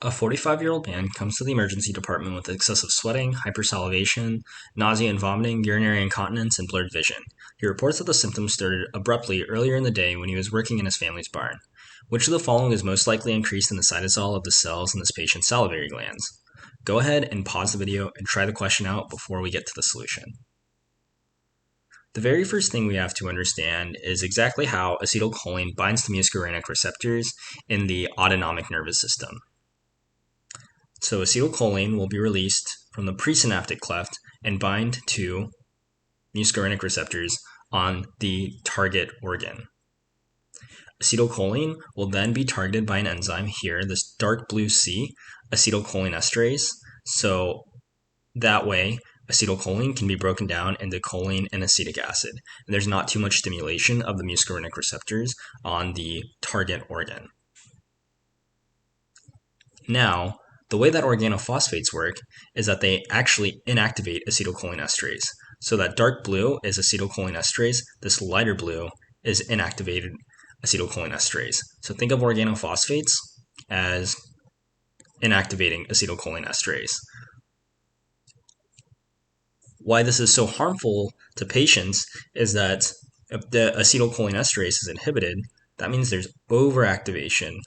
A 45-year-old man comes to the emergency department with excessive sweating, hypersalivation, nausea and vomiting, urinary incontinence, and blurred vision. He reports that the symptoms started abruptly earlier in the day when he was working in his family's barn. Which of the following is most likely increased in the cytosol of the cells in this patient's salivary glands? Go ahead and pause the video and try the question out before we get to the solution. The very first thing we have to understand is exactly how acetylcholine binds to muscarinic receptors in the autonomic nervous system. So acetylcholine will be released from the presynaptic cleft and bind to muscarinic receptors on the target organ. Acetylcholine will then be targeted by an enzyme here, this dark blue C, acetylcholinesterase. So that way, acetylcholine can be broken down into choline and acetic acid. And there's not too much stimulation of the muscarinic receptors on the target organ. Now, the way that organophosphates work is that they actually inactivate acetylcholinesterase. So that dark blue is acetylcholinesterase, this lighter blue is inactivated acetylcholinesterase. So think of organophosphates as inactivating acetylcholinesterase. Why this is so harmful to patients is that if the acetylcholinesterase is inhibited, that means there's overactivation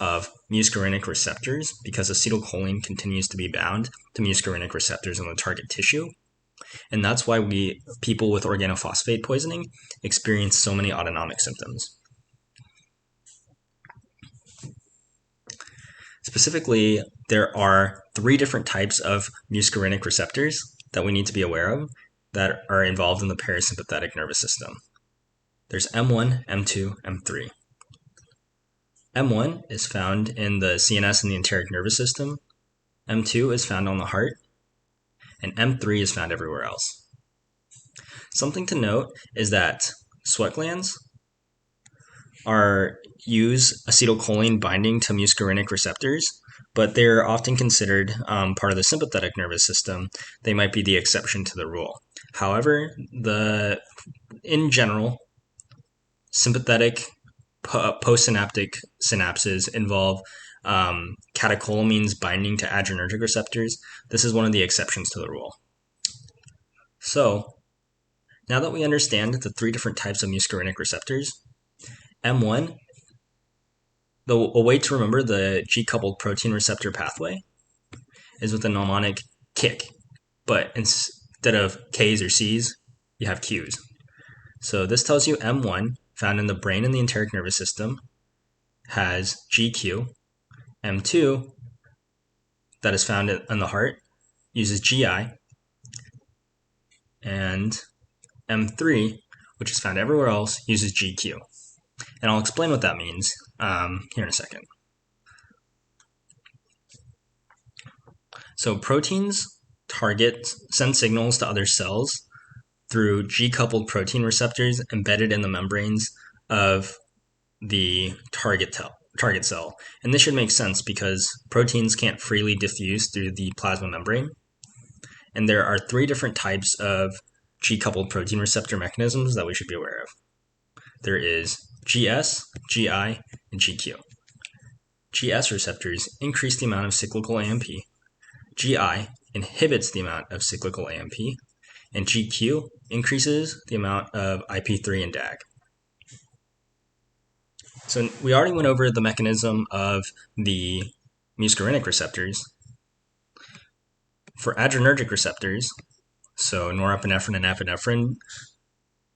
of muscarinic receptors because acetylcholine continues to be bound to muscarinic receptors in the target tissue. And that's why people with organophosphate poisoning experience so many autonomic symptoms. Specifically, there are 3 different types of muscarinic receptors that we need to be aware of that are involved in the parasympathetic nervous system. There's M1, M2, M3. M1 is found in the CNS and the enteric nervous system. M2 is found on the heart. And M3 is found everywhere else. Something to note is that sweat glands use acetylcholine binding to muscarinic receptors, but they're often considered part of the sympathetic nervous system. They might be the exception to the rule. However, in general, sympathetic postsynaptic synapses involve catecholamines binding to adrenergic receptors. This is one of the exceptions to the rule. So, now that we understand the 3 different types of muscarinic receptors, M1, a way to remember the G-coupled protein receptor pathway is with a mnemonic KICK, but instead of K's or C's, you have Q's. So this tells you M1, found in the brain and the enteric nervous system, has GQ. M2, that is found in the heart, uses GI. And M3, which is found everywhere else, uses GQ. And I'll explain what that means here in a second. So proteins send signals to other cells through G-coupled protein receptors embedded in the membranes of the target cell. And this should make sense because proteins can't freely diffuse through the plasma membrane. And there are 3 different types of G-coupled protein receptor mechanisms that we should be aware of. There is GS, GI, and GQ. GS receptors increase the amount of cyclical AMP. GI inhibits the amount of cyclical AMP. And GQ increases the amount of IP3 and DAG. So we already went over the mechanism of the muscarinic receptors. For adrenergic receptors, so norepinephrine and epinephrine,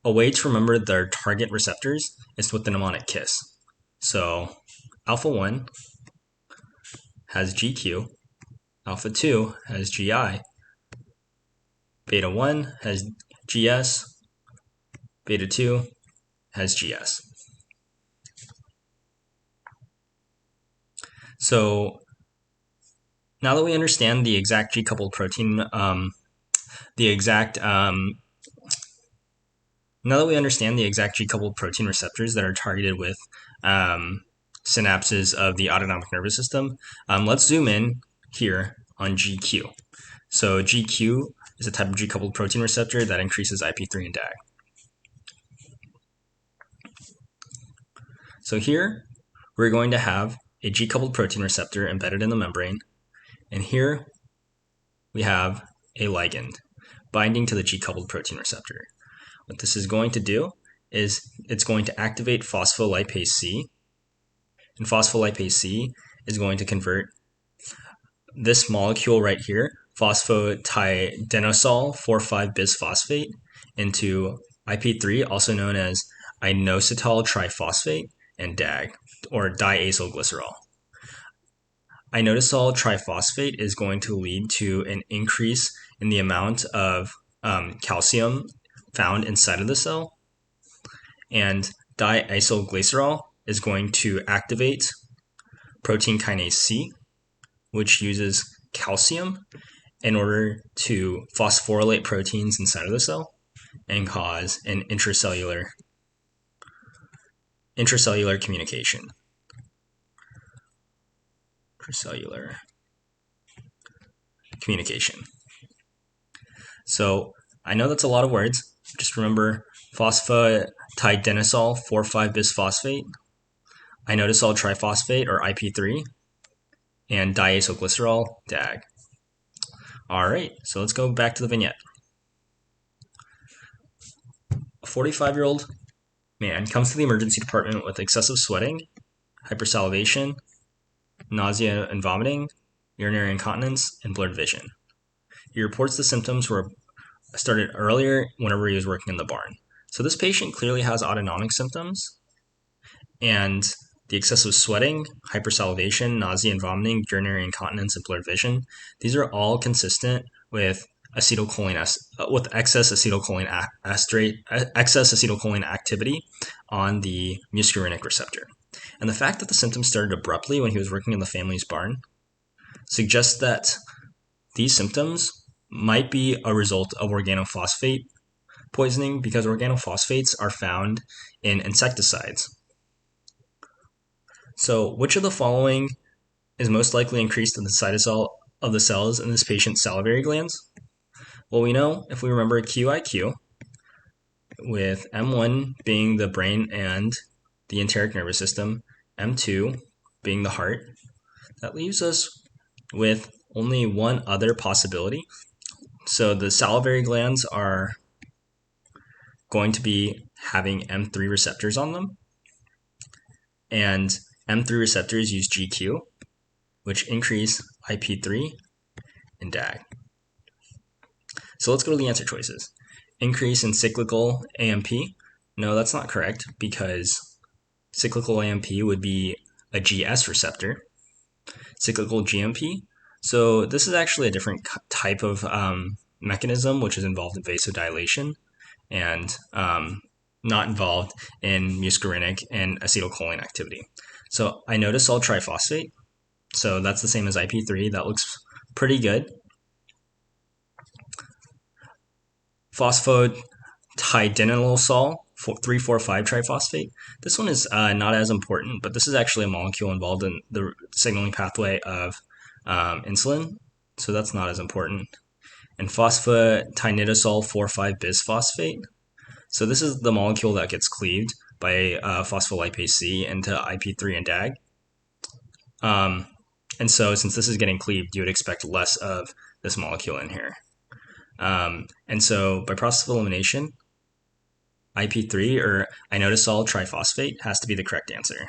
a way to remember their target receptors is with the mnemonic KISS. So alpha 1 has GQ, alpha 2 has GI, beta 1 has GS, beta 2 has GS. So now that we understand the exact G-coupled protein, now that we understand the exact G-coupled protein receptors that are targeted with synapses of the autonomic nervous system, let's zoom in here on GQ. So GQ is a type of G-coupled protein receptor that increases IP3 and DAG. So here, we're going to have a G-coupled protein receptor embedded in the membrane, and here we have a ligand binding to the G-coupled protein receptor. What this is going to do is it's going to activate phospholipase C, and phospholipase C is going to convert this molecule right here, phosphatidinosol 4,5-bisphosphate, into IP3, also known as inositol triphosphate, and DAG, or diacylglycerol. Inositol triphosphate is going to lead to an increase in the amount of calcium found inside of the cell, and diacylglycerol is going to activate protein kinase C, which uses calcium in order to phosphorylate proteins inside of the cell and cause an intracellular communication. Intracellular communication. So I know that's a lot of words. Just remember phosphatidinosol 4,5-bisphosphate, inositol triphosphate, or IP3, and diacylglycerol, DAG. All right, so let's go back to the vignette. A 45-year-old man comes to the emergency department with excessive sweating, hypersalivation, nausea and vomiting, urinary incontinence, and blurred vision. He reports the symptoms were started earlier whenever he was working in the barn. So this patient clearly has autonomic symptoms, and the excessive sweating, hypersalivation, nausea and vomiting, urinary incontinence, and blurred vision, these are all consistent with excess acetylcholine activity on the muscarinic receptor. And the fact that the symptoms started abruptly when he was working in the family's barn suggests that these symptoms might be a result of organophosphate poisoning, because organophosphates are found in insecticides. So which of the following is most likely increased in the cytosol of the cells in this patient's salivary glands? Well, we know, if we remember QIQ, with M1 being the brain and the enteric nervous system, M2 being the heart, that leaves us with only one other possibility. So the salivary glands are going to be having M3 receptors on them, and M3 receptors use GQ, which increase IP3 and DAG. So let's go to the answer choices. Increase in cyclical AMP. No, that's not correct, because cyclical AMP would be a GS receptor. Cyclical GMP. So this is actually a different type of mechanism, which is involved in vasodilation and not involved in muscarinic and acetylcholine activity. So inositol triphosphate. So that's the same as IP3. That looks pretty good. Phosphatidinosol 3,4,5 triphosphate. This one is not as important, but this is actually a molecule involved in the signaling pathway of insulin, so that's not as important. And phosphatidinidosol 4,5-bisphosphate. So this is the molecule that gets cleaved by phospholipase C into IP3 and DAG. And so since this is getting cleaved, you would expect less of this molecule in here. And so by process of elimination, IP3 or inositol triphosphate has to be the correct answer.